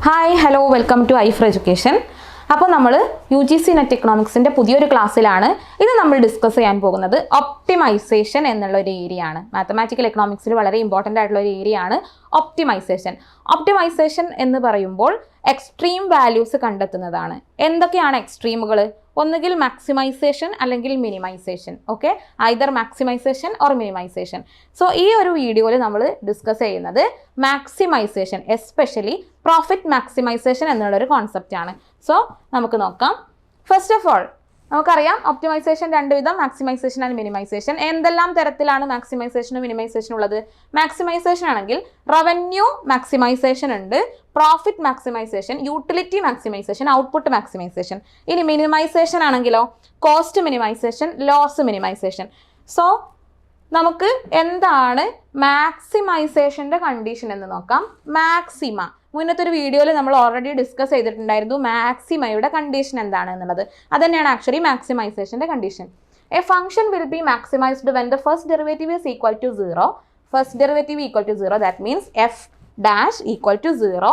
Hi hello welcome to I four education. അപ്പോൾ നമ്മൾ UGC net എക്കണോമിക്സിൻ്റെ പുതിയൊരു ക്ലാസ്സിലാണ്. ഇത് നമ്മൾ ഡിസ്കസ് ചെയ്യാൻ പോകുന്നത് ഒപ്റ്റിമൈസേഷൻ എന്നുള്ള ഒരു ഏരിയ ആണ്. മാത്തമാറ്റിക്കൽ എക്കണോമിക്സിൽ വളരെ ഇമ്പോർട്ടൻ്റ് ആയിട്ടുള്ള ഒരു ഏരിയ ആണ് ഒപ്റ്റിമൈസേഷൻ. ഒപ്റ്റിമൈസേഷൻ എന്ന് പറയുമ്പോൾ എക്സ്ട്രീം വാല്യൂസ് കണ്ടെത്തുന്നതാണ്. എന്തൊക്കെയാണ് എക്സ്ട്രീമുകൾ? ഒന്നുകിൽ മാക്സിമൈസേഷൻ അല്ലെങ്കിൽ minimisation. Okay, either maximisation or minimisation. So ഈ ഒരു വീഡിയോയിൽ നമ്മൾ ഡിസ്കസ് ചെയ്യുന്നത് മാക്സിമൈസേഷൻ, എസ്പെഷ്യലി പ്രോഫിറ്റ് മാക്സിമൈസേഷൻ എന്നുള്ളൊരു കോൺസെപ്റ്റ് ആണ്. സോ നമുക്ക് നോക്കാം. ഫസ്റ്റ് ഓഫ് ഓൾ നമുക്കറിയാം ഒപ്റ്റിമൈസേഷൻ രണ്ട് വിധം, മാക്സിമൈസേഷൻ ആൻഡ് മിനിമൈസേഷൻ. എന്തെല്ലാം തരത്തിലാണ് മാക്സിമൈസേഷനും മിനിമൈസേഷനും ഉള്ളത്? മാക്സിമൈസേഷൻ ആണെങ്കിൽ റവന്യൂ മാക്സിമൈസേഷൻ ഉണ്ട്, profit maximisation, utility maximisation, output maximisation. ഇനി മിനിമൈസേഷൻ ആണെങ്കിലോ cost minimisation, loss minimisation. So നമുക്ക് എന്താണ് മാക്സിമൈസേഷൻ്റെ കണ്ടീഷൻ എന്ന് നോക്കാം. മാക്സിമ മുന്നത്തെ ഒരു വീഡിയോയിൽ നമ്മൾ ഓൾറെഡി ഡിസ്കസ് ചെയ്തിട്ടുണ്ടായിരുന്നു മാക്സിമയുടെ കണ്ടീഷൻ എന്താണ് എന്നുള്ളത്. അത് തന്നെയാണ് ആക്ച്വലി മാക്സിമൈസേഷൻ്റെ condition. A function will be maximised when the first derivative is equal to 0. First derivative equal to 0, that means F dash equal to 0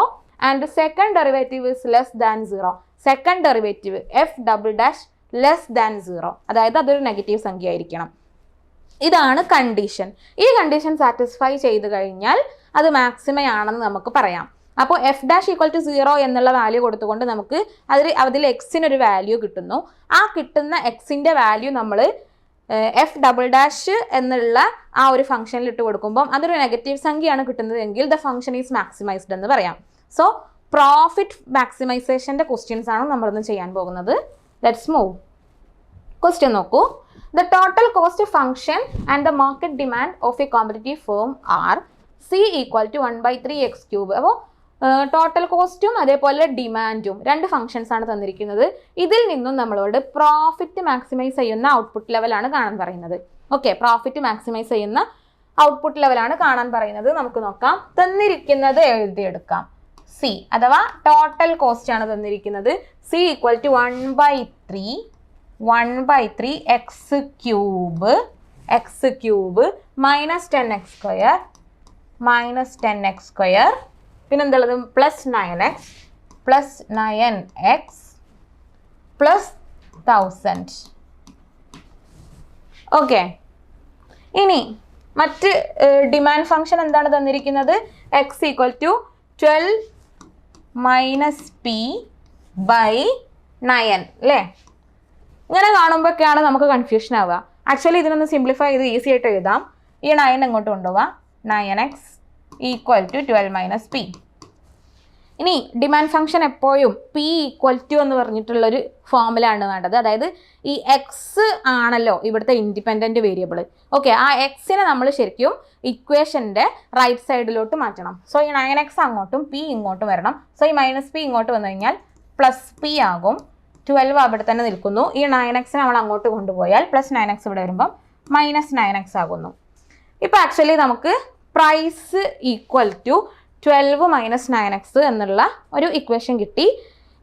and second derivative is less than 0. Second derivative F double dash less than 0, അതായത് അതൊരു negative സംഖ്യ ആയിരിക്കണം. ഇതാണ് condition. ഈ condition satisfy ചെയ്ത് കഴിഞ്ഞാൽ അത് മാക്സിമയാണെന്ന് നമുക്ക് പറയാം. അപ്പോൾ എഫ് ഡാഷ് ഈക്വൽ ടു 0 എന്നുള്ള വാല്യൂ കൊടുത്തുകൊണ്ട് നമുക്ക് അതിൽ എക്സിനൊരു വാല്യൂ കിട്ടുന്നു. ആ കിട്ടുന്ന എക്സിൻ്റെ വാല്യൂ നമ്മൾ എഫ് ഡബിൾ ഡാഷ് എന്നുള്ള ആ ഒരു ഫംഗ്ഷനിൽ ഇട്ട് കൊടുക്കുമ്പോൾ അതൊരു നെഗറ്റീവ് സംഖ്യയാണ് കിട്ടുന്നത് എങ്കിൽ ദ ഫംഗ്ഷൻ ഈസ് മാക്സിമൈസ്ഡ് എന്ന് പറയാം. സോ പ്രോഫിറ്റ് മാക്സിമൈസേഷൻ്റെ ക്വസ്റ്റ്യൻസ് ആണ് നമ്മളിന്ന് ചെയ്യാൻ പോകുന്നത്. Let's move. ക്വസ്റ്റ്യൻ നോക്കൂ. The total cost function and the market demand of a competitive firm are C equal to 1/3 x cube. അപ്പോൾ ടോട്ടൽ കോസ്റ്റും അതേപോലെ ഡിമാൻഡും രണ്ട് ഫംഗ്ഷൻസ് ആണ് തന്നിരിക്കുന്നത്. ഇതിൽ നിന്നും നമ്മളോട് പ്രോഫിറ്റ് മാക്സിമൈസ് ചെയ്യുന്ന ഔട്ട്പുട്ട് ലെവലാണ് കാണാൻ പറയുന്നത്. ഓക്കെ, പ്രോഫിറ്റ് മാക്സിമൈസ് ചെയ്യുന്ന ഔട്ട്പുട്ട് ലെവലാണ് കാണാൻ പറയുന്നത്. നമുക്ക് നോക്കാം. തന്നിരിക്കുന്നത് എഴുതിയെടുക്കാം. സി അഥവാ ടോട്ടൽ കോസ്റ്റ് ആണ് തന്നിരിക്കുന്നത്. C equal to 1/3 X cube minus 10x square പിന്നെ എന്തുള്ളത് plus 9x plus 9x plus 1000. Okay, ഇനി മറ്റ് ഡിമാൻഡ് ഫംഗ്ഷൻ എന്താണ് തന്നിരിക്കുന്നത്? X equal to 12 minus P by 9 അല്ലേ? ഇങ്ങനെ കാണുമ്പോഴൊക്കെയാണ് നമുക്ക് കൺഫ്യൂഷൻ ആവുക. ആക്ച്വലി ഇതിനൊന്ന് സിംപ്ലിഫൈ ചെയ്ത് ഈസി ആയിട്ട് എഴുതാം. ഈ 9 എങ്ങോട്ട് കൊണ്ടുപോവാം. 9x equal to 12 minus p. ഇനി ഡിമാൻഡ് ഫംഗ്ഷൻ എപ്പോഴും പി ഈക്വൽ ടു എന്ന് പറഞ്ഞിട്ടുള്ളൊരു ഫോമിലാണ് വേണ്ടത്. അതായത് ഈ എക്സ് ആണല്ലോ ഇവിടുത്തെ ഇൻഡിപെൻഡൻറ്റ് വേരിയബിൾ. ഓക്കെ, ആ എക്സിനെ നമ്മൾ ശരിക്കും ഇക്വേഷൻ്റെ റൈറ്റ് സൈഡിലോട്ട് മാറ്റണം. സോ ഈ 9x അങ്ങോട്ടും പി ഇങ്ങോട്ടും വരണം. സോ ഈ മൈനസ് പി ഇങ്ങോട്ട് വന്നു കഴിഞ്ഞാൽ പ്ലസ് പി ആകും. 12 അവിടെ തന്നെ നിൽക്കുന്നു. ഈ 9x നമ്മൾ അങ്ങോട്ട് കൊണ്ടുപോയാൽ പ്ലസ് 9x ഇവിടെ വരുമ്പം മൈനസ് 9x ആകുന്നു. ഇപ്പോൾ ആക്ച്വലി നമുക്ക് price equal to 12 minus 9x എന്നുള്ള ഒരു ഇക്വേഷൻ കിട്ടി.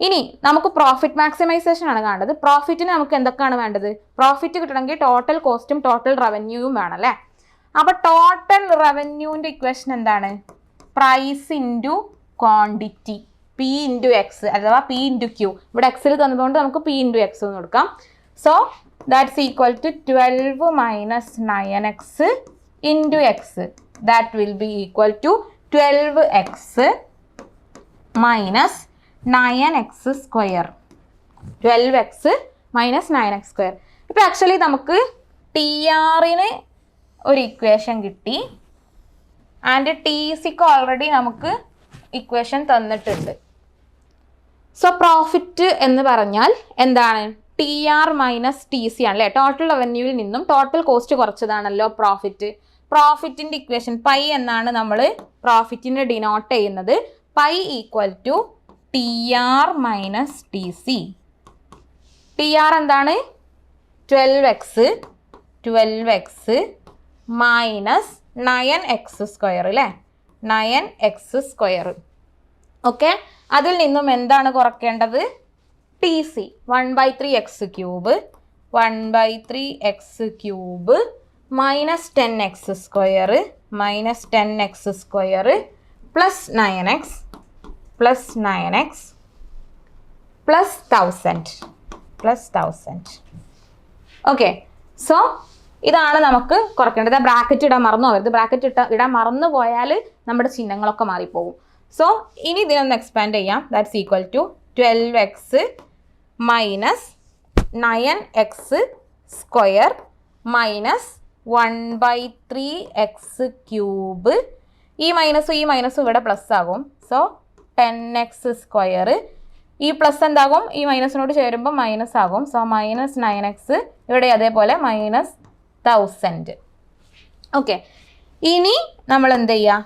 ഇനി നമുക്ക് പ്രോഫിറ്റ് മാക്സിമൈസേഷൻ ആണ് കാണേണ്ടത്. പ്രോഫിറ്റിന് നമുക്ക് എന്തൊക്കെയാണ് വേണ്ടത്? പ്രോഫിറ്റ് കിട്ടണമെങ്കിൽ ടോട്ടൽ കോസ്റ്റും ടോട്ടൽ റവന്യൂവും വേണം അല്ലേ? അപ്പോൾ ടോട്ടൽ റവന്യൂവിൻ്റെ ഇക്വേഷൻ എന്താണ്? Price into quantity, p into x അഥവാ പി ഇൻറ്റു ക്യൂ. ഇവിടെ എക്സിൽ തന്നതുകൊണ്ട് നമുക്ക് പി ഇൻറ്റു എക്സ് എന്ന് കൊടുക്കാം. So that's equal to 12 minus 9x into x. That will be equal to 12x minus 9x square. 12x minus 9x square. ഇപ്പോൾ actually നമുക്ക് T ആറിന് ഒരു ഇക്വേഷൻ കിട്ടി ആൻഡ് ടി സിക്ക് ഓൾറെഡി നമുക്ക് ഇക്വേഷൻ തന്നിട്ടുണ്ട്. സോ പ്രോഫിറ്റ് എന്ന് പറഞ്ഞാൽ എന്താണ്? T R minus T C ആണല്ലേ? ടോട്ടൽ റവന്യൂവിൽ നിന്നും ടോട്ടൽ കോസ്റ്റ് കുറച്ചതാണല്ലോ പ്രോഫിറ്റ്. പ്രോഫിറ്റിൻ്റെ ഇക്വേഷൻ പൈ എന്നാണ് നമ്മൾ പ്രോഫിറ്റിനെ ഡിനോട്ട് ചെയ്യുന്നത്. Pi equal to T R minus T C. T R എന്താണ്? 12x മൈനസ് 9x സ്ക്വയർ അല്ലേ? 9x square. ഓക്കെ, അതിൽ നിന്നും എന്താണ് കുറയ്ക്കേണ്ടത്? T C 1/3x cube minus 10x square plus 9x plus 9x plus 1000. Okay, so ഇതാണ് നമുക്ക് കുറയ്ക്കേണ്ടത്. Bracket ഇടാൻ മറന്നു പോകരുത്. ബ്രാക്കറ്റ് ഇടാൻ മറന്നു പോയാൽ നമ്മുടെ ചിഹ്നങ്ങളൊക്കെ മാറിപ്പോകും. സോ ഇനി ഇതിനൊന്ന് എക്സ്പാൻഡ് ചെയ്യാം. That's equal to 12x minus 9x square minus 1/3x cube. ഈ മൈനസും ഇവിടെ പ്ലസ് ആകും. So 10x square. ഈ പ്ലസ് എന്താകും? ഈ മൈനസിനോട് ചേരുമ്പോൾ മൈനസ് ആകും. സോ മൈനസ് 9x, ഇവിടെ അതേപോലെ മൈനസ് 1000. ഓക്കെ, ഇനി നമ്മൾ എന്ത് ചെയ്യുക?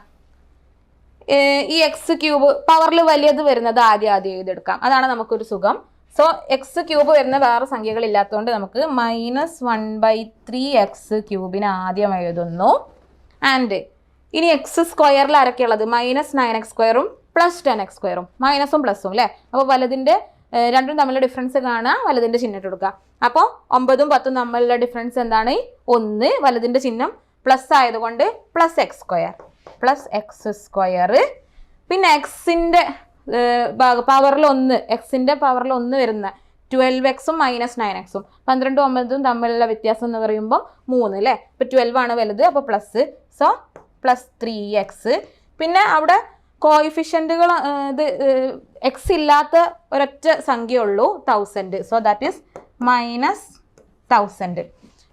ഈ എക്സ് ക്യൂബ് പവറിൽ വലിയത് വരുന്നത് ആദ്യം എഴുതെടുക്കാം. അതാണ് നമുക്കൊരു സുഖം. സോ എക്സ് ക്യൂബ് വരുന്ന വേറെ സംഖ്യകൾ ഇല്ലാത്തതുകൊണ്ട് നമുക്ക് -1/3x ക്യൂബിന് ആദ്യം എഴുതുന്നു. ആൻഡ് ഇനി എക്സ് സ്ക്വയറിൽ ആരൊക്കെയുള്ളത്? -9x സ്ക്വയറും പ്ലസ് 10x സ്ക്വയറും, മൈനസും പ്ലസും അല്ലേ? അപ്പോൾ വലതിൻ്റെ രണ്ടും തമ്മിലുള്ള ഡിഫറൻസ് കാണുക, വലതിൻ്റെ ചിഹ്നം ഇട്ട് കൊടുക്കുക. അപ്പോൾ 9ഉം 10ഉം തമ്മിലുള്ള ഡിഫറൻസ് എന്താണ്? 1. വലതിൻ്റെ ചിഹ്നം പ്ലസ് ആയതുകൊണ്ട് പ്ലസ് x സ്ക്വയർ. പിന്നെ എക്സിൻ്റെ പവറിൽ 1, എക്സിൻ്റെ പവറിൽ 1 വരുന്ന 12x മൈനസ് 9x, 12ഉം 9ഉം തമ്മിലുള്ള വ്യത്യാസം എന്ന് പറയുമ്പോൾ 3 അല്ലേ? ഇപ്പോൾ 12 ആണ് വലുത്, അപ്പോൾ പ്ലസ്. So plus 3x. പിന്നെ അവിടെ കോയിഫിഷ്യൻറ്റുകൾ ഇത് എക്സ് ഇല്ലാത്ത ഒരൊറ്റ സംഖ്യ ഉള്ളൂ, 1000. So that is -1000.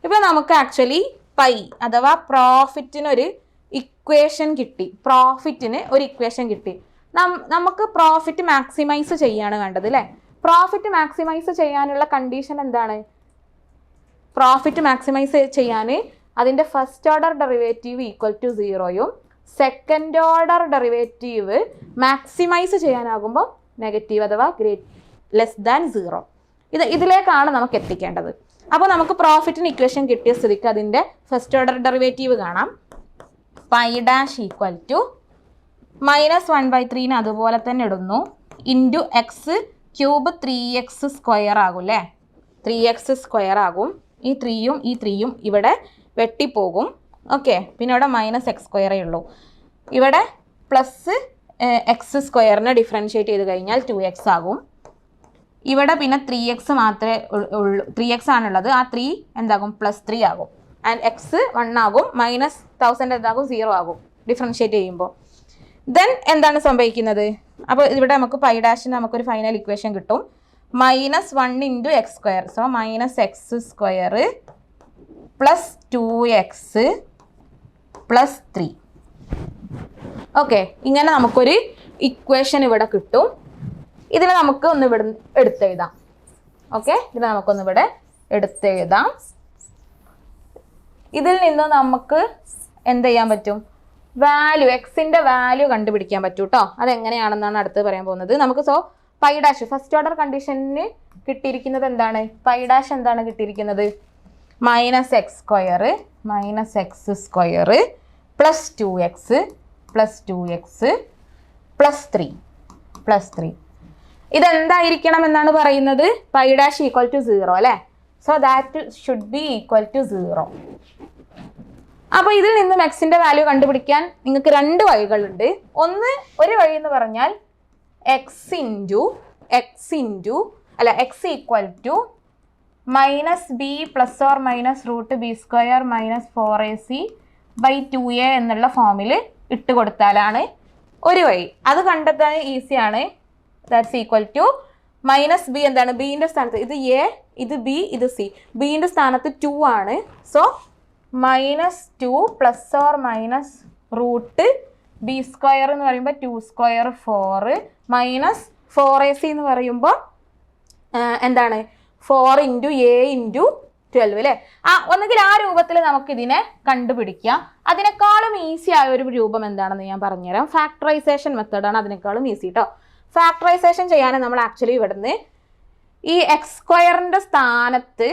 ഇപ്പോൾ നമുക്ക് ആക്ച്വലി പൈ അഥവാ പ്രോഫിറ്റിനൊരു ഇക്വേഷൻ കിട്ടി. നമുക്ക് പ്രോഫിറ്റ് മാക്സിമൈസ് ചെയ്യാണ് വേണ്ടത് അല്ലേ? പ്രോഫിറ്റ് മാക്സിമൈസ് ചെയ്യാനുള്ള കണ്ടീഷൻ എന്താണ്? പ്രോഫിറ്റ് മാക്സിമൈസ് ചെയ്യാൻ അതിൻ്റെ first order derivative equal to 0യും സെക്കൻഡ് ഓർഡർ ഡെറിവേറ്റീവ് മാക്സിമൈസ് ചെയ്യാനാകുമ്പോൾ നെഗറ്റീവ് അഥവാ <0. ഇതിലേക്കാണ് നമുക്ക് എത്തിക്കേണ്ടത്. അപ്പോൾ നമുക്ക് പ്രോഫിറ്റിന് ഇക്വേഷൻ കിട്ടിയ സ്ഥിതിക്ക് അതിൻ്റെ ഫസ്റ്റ് ഓർഡർ ഡെറിവേറ്റീവ് കാണാം. പൈ ഡാഷ് ഈക്വൽ ടു -1/3 അതുപോലെ തന്നെ ഇടുന്നു into X cube 3x square ആകും അല്ലേ? 3x സ്ക്വയർ ആകും. ഈ 3യും ഇവിടെ വെട്ടിപ്പോകും. ഓക്കെ, പിന്നെ ഇവിടെ -x സ്ക്വയറേ ഉള്ളൂ. ഇവിടെ പ്ലസ് എക്സ് സ്ക്വയറിനെ ഡിഫറൻഷ്യേറ്റ് ചെയ്ത് കഴിഞ്ഞാൽ 2x ആകും. ഇവിടെ പിന്നെ 3x മാത്രമേ ഉള്ളൂ, 3x ആണുള്ളത്. ആ 3 എന്താകും? +3 ആകും. ആൻഡ് എക്സ് 1 ആകും. -1000 എന്താകും? 0 ആകും ഡിഫറൻഷ്യേറ്റ് ചെയ്യുമ്പോൾ. ദെൻ എന്താണ് സംഭവിക്കുന്നത്? അപ്പോൾ ഇവിടെ നമുക്ക് പൈ ഡാഷിന് നമുക്കൊരു ഫൈനൽ ഇക്വേഷൻ കിട്ടും. -1 into x square. So -x square plus 2x plus 3. Okay, ഇങ്ങനെ നമുക്കൊരു ഇക്വേഷൻ ഇവിടെ കിട്ടും. ഇതിനെ നമുക്ക് ഒന്ന് ഇവിടെ എടുത്തെഴുതാം. ഓക്കെ, ഇതിനെ നമുക്കൊന്ന് ഇവിടെ എടുത്തെഴുതാം. ഇതിൽ നിന്ന് നമുക്ക് എന്ത് ചെയ്യാൻ പറ്റും? വാല്യൂ, എക്സിൻ്റെ വാല്യൂ കണ്ടുപിടിക്കാൻ പറ്റും കേട്ടോ. അതെങ്ങനെയാണെന്നാണ് അടുത്ത് പറയാൻ പോകുന്നത്. നമുക്ക് പൈ ഡാഷ് ഫസ്റ്റ് ഓർഡർ കണ്ടീഷന് കിട്ടിയിരിക്കുന്നത് എന്താണ്? പൈ ഡാഷ് എന്താണ് കിട്ടിയിരിക്കുന്നത്? -x square plus 2x plus 3. ഇതെന്തായിരിക്കണം എന്നാണ് പറയുന്നത്? പൈ ഡാഷ് ഈക്വൽ ടു 0 അല്ലേ? So that should be equal to 0. അപ്പോൾ ഇതിൽ നിന്നും എക്സിൻ്റെ വാല്യൂ കണ്ടുപിടിക്കാൻ നിങ്ങൾക്ക് 2 വഴികളുണ്ട്. ഒരു വഴി എന്ന് പറഞ്ഞാൽ x equal to -b plus or minus √b² minus 4ac/2a എന്നുള്ള ഫോമിൽ ഇട്ട് കൊടുത്താലാണ് ഒരു വഴി. അത് കണ്ടെത്താൻ ഈസിയാണ്. ദാറ്റ്സ് ഈക്വൽ ടു -b എന്താണ്? ബിൻ്റെ സ്ഥാനത്ത് ഇത് a, ഇത് b, ഇത് c. ബിൻ്റെ സ്ഥാനത്ത് 2 ആണ്. So -2 plus or minus √b² എന്ന് പറയുമ്പോൾ 2² 4 മൈനസ് 4ac എന്ന് പറയുമ്പോൾ എന്താണ്? 4 × a × 12 അല്ലേ? ഒന്നുകിൽ ആ രൂപത്തിൽ നമുക്കിതിനെ കണ്ടുപിടിക്കാം. അതിനേക്കാളും ഈസി ആയ ഒരു രൂപം എന്താണെന്ന് ഞാൻ പറഞ്ഞുതരാം. ഫാക്ടറൈസേഷൻ മെത്തേഡാണ് അതിനേക്കാളും ഈസി കേട്ടോ. ഫാക്ടറൈസേഷൻ ചെയ്യാൻ നമ്മൾ ആക്ച്വലി ഇവിടുന്ന് ഈ x² സ്ഥാനത്ത്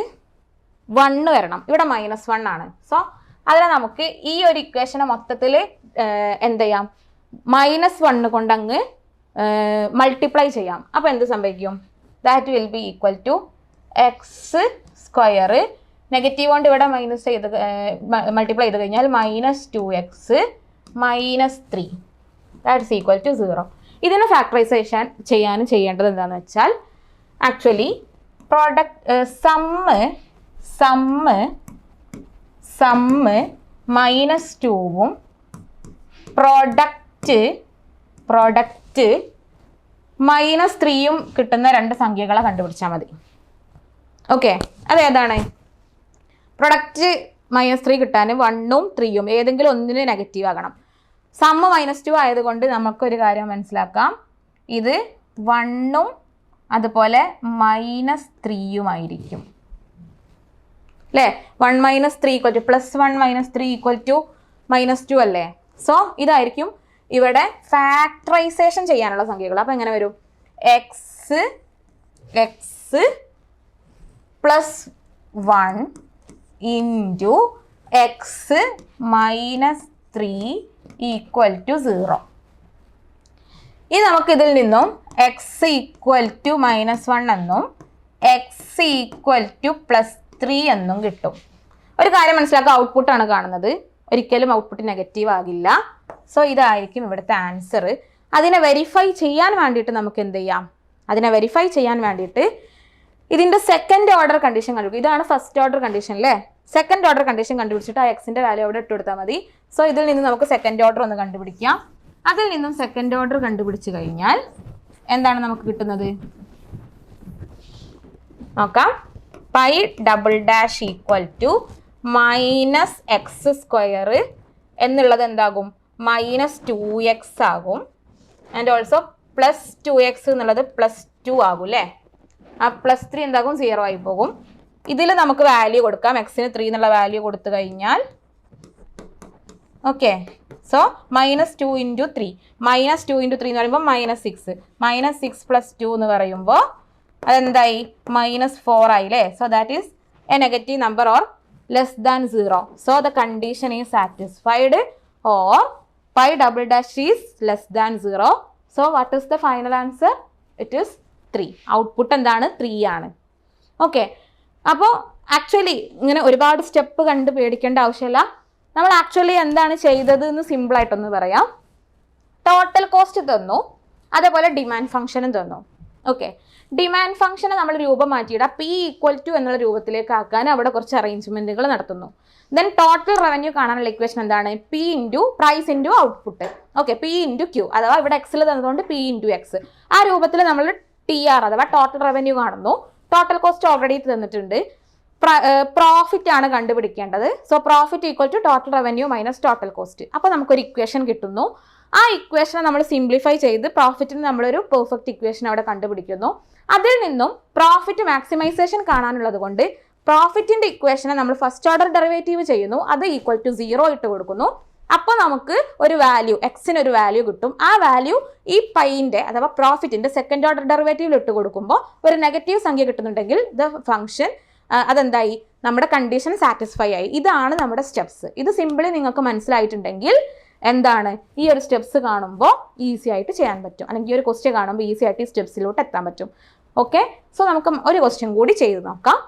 1 വരണം. ഇവിടെ -1 ആണ്. സോ അതിനെ നമുക്ക് ഈ ഒരു ഇക്വേഷനെ മൊത്തത്തിൽ എന്ത് ചെയ്യാം? -1 കൊണ്ട് അങ്ങ് മൾട്ടിപ്ലൈ ചെയ്യാം. അപ്പോൾ എന്ത് സംഭവിക്കും? That will be equal to x² negative കൊണ്ട് ഇവിടെ മൾട്ടിപ്ലൈ ചെയ്ത് കഴിഞ്ഞാൽ -2x -3 ദാറ്റ്സ് ഈക്വൽ ടു 0. ഇതിനെ ഫാക്ടറൈസേഷൻ ചെയ്യേണ്ടത് എന്താണെന്ന് വെച്ചാൽ ആക്ച്വലി സമ്മ് -2ഉം പ്രൊഡക്റ്റ് -3യും കിട്ടുന്ന രണ്ട് സംഖ്യകളെ കണ്ടുപിടിച്ചാൽ മതി. ഓക്കെ, അതേതാണ്? പ്രൊഡക്റ്റ് -3 കിട്ടാൻ 1ഉം 3യും ഏതെങ്കിലും ഒന്നിന് നെഗറ്റീവ് ആകണം. സമ്മ് -2 ആയതുകൊണ്ട് നമുക്കൊരു കാര്യം മനസ്സിലാക്കാം, ഇത് 1ഉം അതുപോലെ -3യുമായിരിക്കും അല്ലേ? 1 - 3 = +1 - 3 = -2 അല്ലേ? സോ ഇതായിരിക്കും ഇവിടെ ഫാക്ടറൈസേഷൻ ചെയ്യാനുള്ള സംഖ്യകൾ. അപ്പോൾ എങ്ങനെ വരും? x +1 into x -3 = 0. ഇനി നമുക്കിതിൽ നിന്നും x =-1 എന്നും x +3 എന്നും കിട്ടും. ഒരു കാര്യം മനസ്സിലാക്കുക, ഔട്ട്പുട്ടാണ് കാണുന്നത്, ഒരിക്കലും ഔട്ട്പുട്ട് നെഗറ്റീവ് ആകില്ല. സോ ഇതായിരിക്കും ഇവിടുത്തെ ആൻസർ. അതിനെ വെരിഫൈ ചെയ്യാൻ വേണ്ടിയിട്ട് നമുക്ക് എന്ത് ചെയ്യാം? അതിനെ വെരിഫൈ ചെയ്യാൻ വേണ്ടിയിട്ട് ഇതിൻ്റെ സെക്കൻഡ് ഓർഡർ കണ്ടീഷൻ കണ്ടുപിടിക്കും. ഇതാണ് ഫസ്റ്റ് ഓർഡർ കണ്ടീഷൻ അല്ലേ? സെക്കൻഡ് ഓർഡർ കണ്ടീഷൻ കണ്ടുപിടിച്ചിട്ട് ആ എക്സിൻ്റെ വാല്യൂ അവിടെ ഇട്ട് കൊടുത്താൽ മതി. സോ ഇതിൽ നിന്ന് നമുക്ക് സെക്കൻഡ് ഓർഡർ ഒന്ന് കണ്ടുപിടിക്കാം. അതിൽ നിന്നും സെക്കൻഡ് ഓർഡർ കണ്ടുപിടിച്ച് കഴിഞ്ഞാൽ എന്താണ് നമുക്ക് കിട്ടുന്നത്? നോക്കാം. π′′ -x² എന്നുള്ളത് എന്താകും? -2x ആകും. ആൻഡ് ഓൾസോ +2x എന്നുള്ളത് +2 ആകും അല്ലേ? ആ +3 എന്താകും? 0 ആയി പോകും. ഇതിൽ നമുക്ക് വാല്യൂ കൊടുക്കാം. എക്സിന് 3 എന്നുള്ള വാല്യൂ കൊടുത്തു കഴിഞ്ഞാൽ ഓക്കെ. സോ -2 × 3 -2 × 3 എന്ന് പറയുമ്പോൾ -6 -6 + 2 എന്ന് പറയുമ്പോൾ അതെന്തായി? -4 ആയില്ലേ? So that is A negative number or less than 0. So the condition is satisfied or π′′ is less than 0. So what is the final answer? It is 3. Output എന്താണ്? 3 ആണ്. ഓക്കെ, അപ്പോൾ ആക്ച്വലി ഇങ്ങനെ ഒരുപാട് സ്റ്റെപ്പ് കണ്ട് പേടിക്കേണ്ട ആവശ്യമില്ല. നമ്മൾ ആക്ച്വലി എന്താണ് ചെയ്തത് എന്ന് സിമ്പിളായിട്ടൊന്ന് പറയാം. ടോട്ടൽ കോസ്റ്റ് തന്നു, അതേപോലെ ഡിമാൻഡ് ഫംഗ്ഷനും തന്നു. ഓക്കെ, ഡിമാൻഡ് ഫംഗ്ഷനെ നമ്മൾ രൂപം മാറ്റിയിടാം. P = എന്നുള്ള രൂപത്തിലേക്ക് ആക്കാൻ അവിടെ കുറച്ച് അറേഞ്ച്മെൻറ്റുകൾ നടത്തുന്നു. ദെൻ ടോട്ടൽ റവന്യൂ കാണാനുള്ള ഇക്വേഷൻ എന്താണ്? P × price × output. Okay, P × Q അഥവാ ഇവിടെ എക്സിൽ തന്നതുകൊണ്ട് P × X. ആ രൂപത്തിൽ നമ്മൾ TR അഥവാ ടോട്ടൽ റവന്യൂ കാണുന്നു. ടോട്ടൽ കോസ്റ്റ് ഓൾറെഡി തന്നിട്ടുണ്ട്. പ്രോഫിറ്റ് ആണ് കണ്ടുപിടിക്കേണ്ടത്. So profit = total revenue - total cost. അപ്പോൾ നമുക്കൊരു ഇക്വേഷൻ കിട്ടുന്നു. ആ ഇക്വേഷനെ നമ്മൾ സിംപ്ലിഫൈ ചെയ്ത് പ്രോഫിറ്റിന് നമ്മളൊരു പെർഫെക്റ്റ് ഇക്വേഷൻ അവിടെ കണ്ടുപിടിക്കുന്നു. അതിൽ നിന്നും പ്രോഫിറ്റ് മാക്സിമൈസേഷൻ കാണാനുള്ളത് കൊണ്ട് പ്രോഫിറ്റിൻ്റെ ഇക്വേഷനെ നമ്മൾ ഫസ്റ്റ് ഓർഡർ ഡെറിവേറ്റീവ് ചെയ്യുന്നു. അത് = 0 ഇട്ട് കൊടുക്കുന്നു. അപ്പോൾ നമുക്ക് ഒരു വാല്യൂ, എക്സിന് ഒരു വാല്യൂ കിട്ടും. ആ വാല്യൂ ഈ പൈൻ്റെ അഥവാ പ്രോഫിറ്റിൻ്റെ സെക്കൻഡ് ഓർഡർ ഡെറിവേറ്റീവിൽ ഇട്ട് കൊടുക്കുമ്പോൾ ഒരു നെഗറ്റീവ് സംഖ്യ കിട്ടുന്നുണ്ടെങ്കിൽ ദ ഫംഗ്ഷൻ അതെന്തായി? നമ്മുടെ കണ്ടീഷൻ സാറ്റിസ്ഫൈ ആയി. ഇതാണ് നമ്മുടെ സ്റ്റെപ്സ്. ഇത് സിമ്പിളി നിങ്ങൾക്ക് മനസ്സിലായിട്ടുണ്ടെങ്കിൽ എന്താണ്, ഈ ഒരു സ്റ്റെപ്സ് കാണുമ്പോൾ ഈസി ആയിട്ട് ചെയ്യാൻ പറ്റും, അല്ലെങ്കിൽ ഈ ഒരു ക്വസ്റ്റ്യൻ കാണുമ്പോൾ ഈസി ആയിട്ട് ഈ സ്റ്റെപ്സിലോട്ട് എത്താൻ പറ്റും. ഓക്കെ, സോ നമുക്ക് ഒരു ക്വസ്റ്റ്യൻ കൂടി ചെയ്ത് നോക്കാം.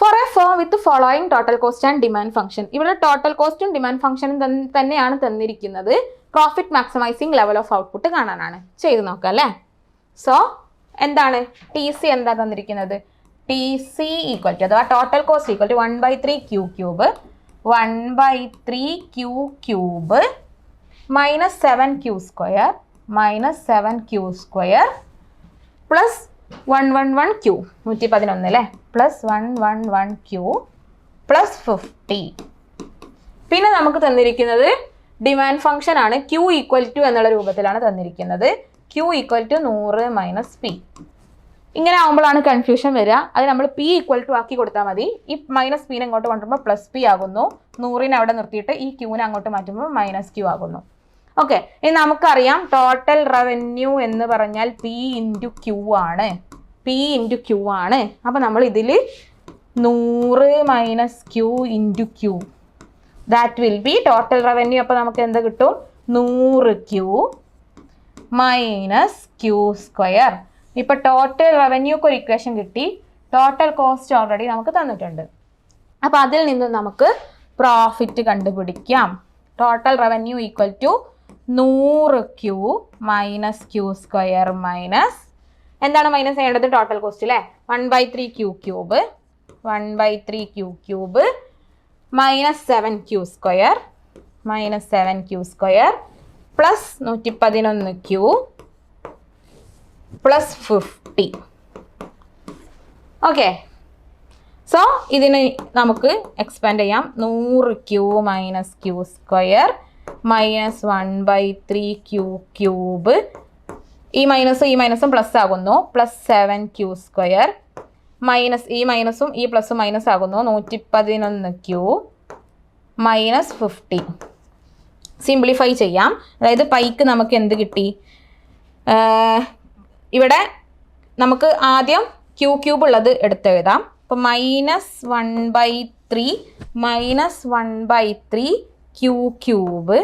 For a firm with following total cost and demand function. ഇവിടെ ടോട്ടൽ കോസ്റ്റും ഡിമാൻഡ് ഫംഗ്ഷനും തന്നെയാണ് തന്നിരിക്കുന്നത്. Profit maximising level of output കാണാനാണ്. ചെയ്ത് നോക്കാം അല്ലേ? സോ എന്താണ് TC എന്താ തന്നിരിക്കുന്നത്? TC = അഥവാ total cost = 1/3 Q³ 1/3 Q³ -7Q² plus 111Q 111 അല്ലേ? plus 111Q plus 50. പിന്നെ നമുക്ക് തന്നിരിക്കുന്നത് ഡിമാൻഡ് ഫംഗ്ഷൻ ആണ്. Q = എന്നുള്ള രൂപത്തിലാണ് തന്നിരിക്കുന്നത്. Q = 100 - P. ഇങ്ങനെ ആകുമ്പോഴാണ് കൺഫ്യൂഷൻ വരിക. അത് നമ്മൾ P = ആക്കി കൊടുത്താൽ മതി. ഈ -P അങ്ങോട്ട് കൊണ്ടുവരുമ്പോൾ +P ആകുന്നു. 100 അവിടെ നിർത്തിയിട്ട് ഈ Qനെ അങ്ങോട്ട് മാറ്റുമ്പോൾ -Q ആകുന്നു. ഓക്കെ, ഇനി നമുക്കറിയാം ടോട്ടൽ റവന്യൂ എന്ന് പറഞ്ഞാൽ P × Q ആണ്. P × Q ആണ്. അപ്പോൾ നമ്മൾ ഇതിൽ 100 - Q × Q that will B total revenue. അപ്പോൾ നമുക്ക് എന്ത് കിട്ടും? 100Q - Q². ഇപ്പോൾ ടോട്ടൽ റവന്യൂക്ക് ഒരു ഇക്വേഷൻ കിട്ടി. ടോട്ടൽ കോസ്റ്റ് ഓൾറെഡി നമുക്ക് തന്നിട്ടുണ്ട്. അപ്പോൾ അതിൽ നിന്ന് നമുക്ക് പ്രോഫിറ്റ് കണ്ടുപിടിക്കാം. Total revenue equal to 100 q minus Q square minus എന്താണ് മൈനസ് ചെയ്യേണ്ടത്? ടോട്ടൽ കോസ്റ്റ് അല്ലേ? 1/3 q cube 1/3 q cube minus 7 q square plus 111 q plus 50. Okay, so ഇതിന് നമുക്ക് എക്സ്പാൻഡ് ചെയ്യാം. 100 q minus Q square minus 1/3 q cube, ഈ മൈനസും plus ആകുന്നു, plus 7 q square minus ഈ മൈനസും ഈ പ്ലസും മൈനസ് ആകുന്നു, 111 ക്യൂ മൈനസ് 50. സിംപ്ലിഫൈ ചെയ്യാം. അതായത് പൈക്ക് നമുക്ക് എന്ത് കിട്ടി? ഇവിടെ നമുക്ക് ആദ്യം ക്യൂ ക്യൂബ് ഉള്ളത് എടുത്തെഴുതാം. അപ്പോൾ -1/3 ക്യൂ ക്യൂബ്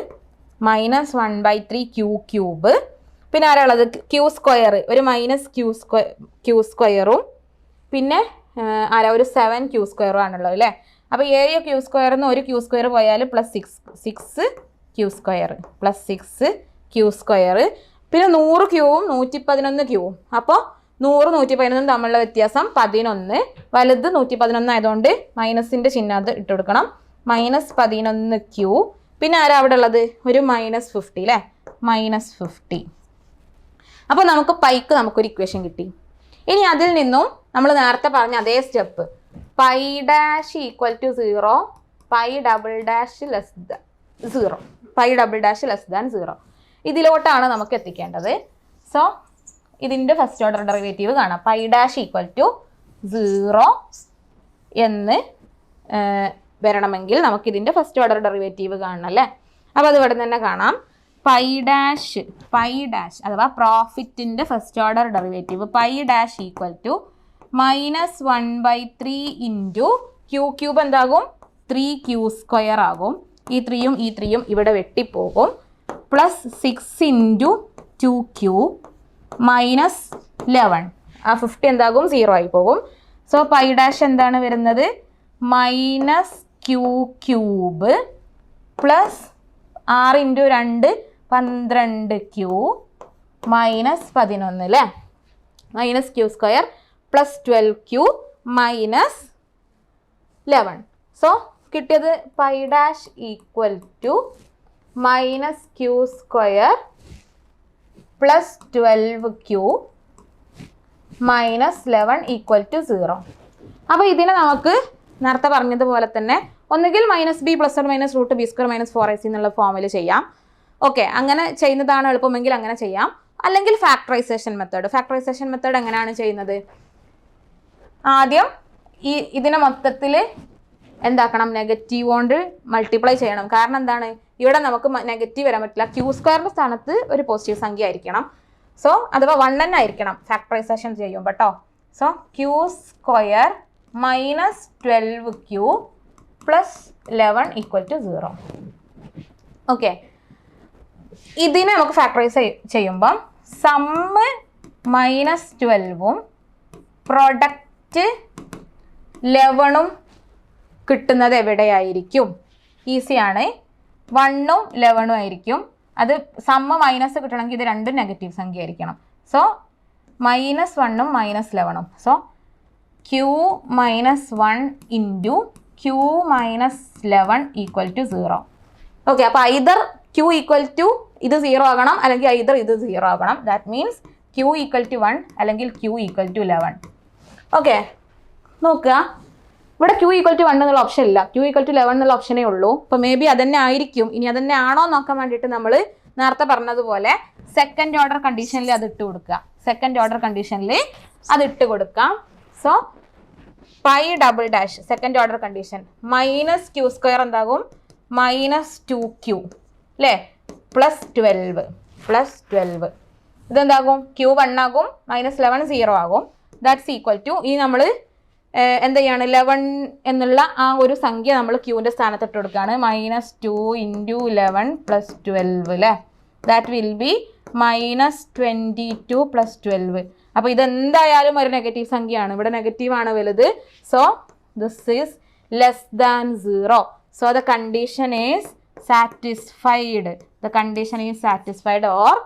-1/3 ക്യൂ ക്യൂബ്, പിന്നെ ആരാ ഉള്ളത്? ക്യൂ സ്ക്വയർ, ഒരു മൈനസ് ക്യൂ സ്ക്വയറും പിന്നെ ആരാ? ഒരു 7 ക്യൂ സ്ക്വയറും ആണുള്ളത് അല്ലേ? അപ്പോൾ 7 ക്യൂ സ്ക്വയറിന്ന് ഒരു ക്യൂ സ്ക്വയർ പോയാൽ plus 6 q square plus 6 q square, പിന്നെ 100 ക്യൂവും 111 ക്യൂവും. അപ്പോൾ 100 111 തമ്മിലുള്ള വ്യത്യാസം 11. വലുത് 111 ആയതുകൊണ്ട് മൈനസിൻ്റെ ചിഹ്നം അത് ഇട്ട് കൊടുക്കണം. -11 ക്യൂ, പിന്നെ ആരാ അവിടെ ഉള്ളത്? ഒരു -50 അല്ലേ? -50. അപ്പോൾ നമുക്ക് പൈക്ക് നമുക്കൊരു ഇക്വേഷൻ കിട്ടി. ഇനി അതിൽ നിന്നും നമ്മൾ നേരത്തെ പറഞ്ഞ അതേ step pi dash equal to 0, pi double dash less than 0 ഇതിലോട്ടാണ് നമുക്ക് എത്തിക്കേണ്ടത്. സോ ഇതിൻ്റെ ഫസ്റ്റ് ഓർഡർ ഡെറിവേറ്റീവ് കാണാം. പൈ ഡാഷ് ഈക്വൽ ടു 0 എന്ന് വരണമെങ്കിൽ നമുക്കിതിൻ്റെ ഫസ്റ്റ് ഓർഡർ ഡെറിവേറ്റീവ് കാണണം അല്ലേ? അപ്പോൾ അത് ഇവിടെ തന്നെ കാണാം. പൈ ഡാഷ് അഥവാ പ്രോഫിറ്റിൻ്റെ first order derivative pi dash equal to -1/3 into Q cube എന്താകും? 3 ക്യൂ സ്ക്വയർ ആകും. ഈ 3യും ഈ 3യും ഇവിടെ വെട്ടിപ്പോകും. പ്ലസ് 6 ഇൻറ്റു 2 ക്യൂ മൈനസ് 11, ആ 50 എന്താകും? 0 ആയി പോകും. സോ പൈ ഡാഷ് എന്താണ് വരുന്നത്? Minus Q cube plus 6 into 2 12 Q minus 11 അല്ലേ? Minus Q square plus 12 Q minus 11. So കിട്ടിയത് pi dash equal to minus Q square plus 12 Q minus 11 equal to 0. അപ്പോൾ ഇതിനെ നമുക്ക് നേരത്തെ പറഞ്ഞതുപോലെ തന്നെ ഒന്നുകിൽ -b + or - √b² - 4ac എന്നുള്ള ഫോമിൽ ചെയ്യാം. ഓക്കെ, അങ്ങനെ ചെയ്യുന്നതാണ് എളുപ്പമെങ്കിൽ അങ്ങനെ ചെയ്യാം. അല്ലെങ്കിൽ ഫാക്ടറൈസേഷൻ മെത്തേഡ് എങ്ങനെയാണ് ചെയ്യുന്നത്? ആദ്യം ഇതിനെ മൊത്തത്തിൽ എന്താക്കണം? നെഗറ്റീവ് കൊണ്ട് മൾട്ടിപ്ലൈ ചെയ്യണം. കാരണം എന്താണ്? ഇവിടെ നമുക്ക് നെഗറ്റീവ് വരാൻ പറ്റില്ല. ക്യൂ സ്ക്വയറിൻ്റെ സ്ഥാനത്ത് ഒരു പോസിറ്റീവ് സംഖ്യ ആയിരിക്കണം. സോ അഥവാ 1 തന്നെ ആയിരിക്കണം ഫാക്ടറൈസേഷൻ ചെയ്യുമ്പോൾ കേട്ടോ. So q square minus 12 q plus 11 equal to 0. Okay, ഇതിനെ നമുക്ക് ഫാക്ടറൈസ് ചെയ്യുമ്പം സമ്മ് -12ഉം പ്രൊഡക്റ്റ് 11ഉം കിട്ടുന്നത് എവിടെയായിരിക്കും? ഈസിയാണ്. 1ഉം 11ഉം ആയിരിക്കും. അത് സമ്മ് മൈനസ് കിട്ടണമെങ്കിൽ ഇത് രണ്ടും നെഗറ്റീവ് സംഖ്യ ആയിരിക്കണം. സോ -1ഉം -11ഉം. So Q -1 into Q -11 equal to 0. Okay, അപ്പോൾ ഐദർ ക്യൂ ഈക്വൽ ടു ഇത് 0 ആകണം, അല്ലെങ്കിൽ ഐദർ ഇത് 0 ആകണം. That means Q equal to 1 അല്ലെങ്കിൽ ക്യൂ ഈക്വൽ ടു 11. ഓക്കെ, നോക്കുക, ഇവിടെ ക്യൂ ഈക്വൽ ടു 1 എന്നുള്ള ഓപ്ഷൻ ഇല്ല. ക്യൂ ഈക്വൽ ടു 11 എന്നുള്ള ഓപ്ഷനേ ഉള്ളൂ. അപ്പോൾ മേ ബി അതന്നെ ആയിരിക്കും. ഇനി അതന്നെ ആണോ നോക്കാൻ വേണ്ടിയിട്ട് നമ്മൾ നേരത്തെ പറഞ്ഞതുപോലെ സെക്കൻഡ് ഓർഡർ കണ്ടീഷനിൽ അത് ഇട്ട് കൊടുക്കുക. So pi double dash second order condition minus Q square എന്താകും? -2 ക്യൂ അല്ലേ? പ്ലസ് 12 ഇതെന്താകും? ക്യൂ 1 ആകും, -11 0 ആകും. ദാറ്റ്സ് ഈക്വൽ ടു ഈ നമ്മൾ എന്ത് ചെയ്യാണ്? 11 എന്നുള്ള ആ ഒരു സംഖ്യ നമ്മൾ ക്യൂവിൻ്റെ സ്ഥാനത്ത് ഇട്ട് കൊടുക്കുകയാണ്. -2 ഇൻറ്റു 11 പ്ലസ് 12 അല്ലേ? That will be -22 plus 12. അപ്പോൾ ഇതെന്തായാലും ഒരു നെഗറ്റീവ് സംഖ്യയാണ്. ഇവിടെ നെഗറ്റീവാണ് വലുത്. So this is less than 0. So the condition is satisfied, the condition is satisfied, or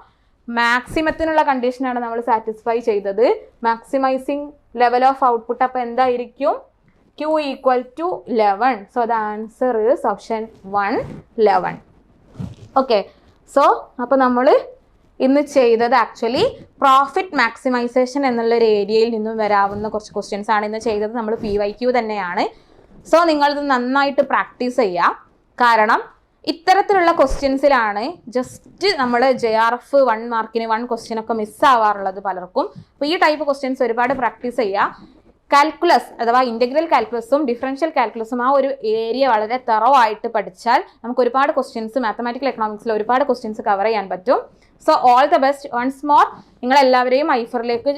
മാക്സിമത്തിനുള്ള കണ്ടീഷനാണ് നമ്മൾ സാറ്റിസ്ഫൈ ചെയ്തത്. മാക്സിമൈസിങ് ലെവൽ ഓഫ് ഔട്ട്പുട്ട് അപ്പോൾ എന്തായിരിക്കും? Q equal to 11. So the answer is option 1, 11. Okay. So അപ്പോൾ നമ്മൾ ഇന്ന് ചെയ്തത് ആക്ച്വലി പ്രോഫിറ്റ് മാക്സിമൈസേഷൻ എന്നുള്ളൊരു ഏരിയയിൽ നിന്നും വരാവുന്ന കുറച്ച് ക്വസ്റ്റ്യൻസ് ആണ് ഇന്ന് ചെയ്തത്. നമ്മൾ PYQ തന്നെയാണ്. സോ നിങ്ങളിത് നന്നായിട്ട് പ്രാക്ടീസ് ചെയ്യുക. കാരണം ഇത്തരത്തിലുള്ള ക്വസ്റ്റ്യൻസിലാണ് ജസ്റ്റ് നമ്മൾ JRF 1 മാർക്കിന് 1 ക്വസ്റ്റ്യൻ ഒക്കെ മിസ്സാവാറുള്ളത് പലർക്കും. അപ്പോൾ ഈ ടൈപ്പ് ക്വസ്റ്റ്യൻസ് ഒരുപാട് പ്രാക്ടീസ് ചെയ്യുക. കാൽക്കുലസ് അഥവാ ഇൻ്റഗ്രൽ കാൽക്കുലസും ഡിഫറൻഷ്യൽ കാൽക്കുലസും ആ ഒരു ഏരിയ വളരെ തറോ ആയിട്ട് പഠിച്ചാൽ നമുക്ക് ഒരുപാട് ക്വസ്റ്റ്യൻസ് മാത്തമാറ്റിക്കൽ എക്കണോമിക്സിൽ ഒരുപാട് ക്വസ്റ്റ്യൻസ് കവർ ചെയ്യാൻ പറ്റും. So all the best once more. നിങ്ങളെല്ലാവരെയും ഐഫറിലേക്ക്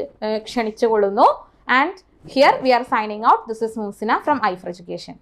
ക്ഷണിച്ചുകൊള്ളുന്നു. And here we are signing out. This is Moosina from Aifer education.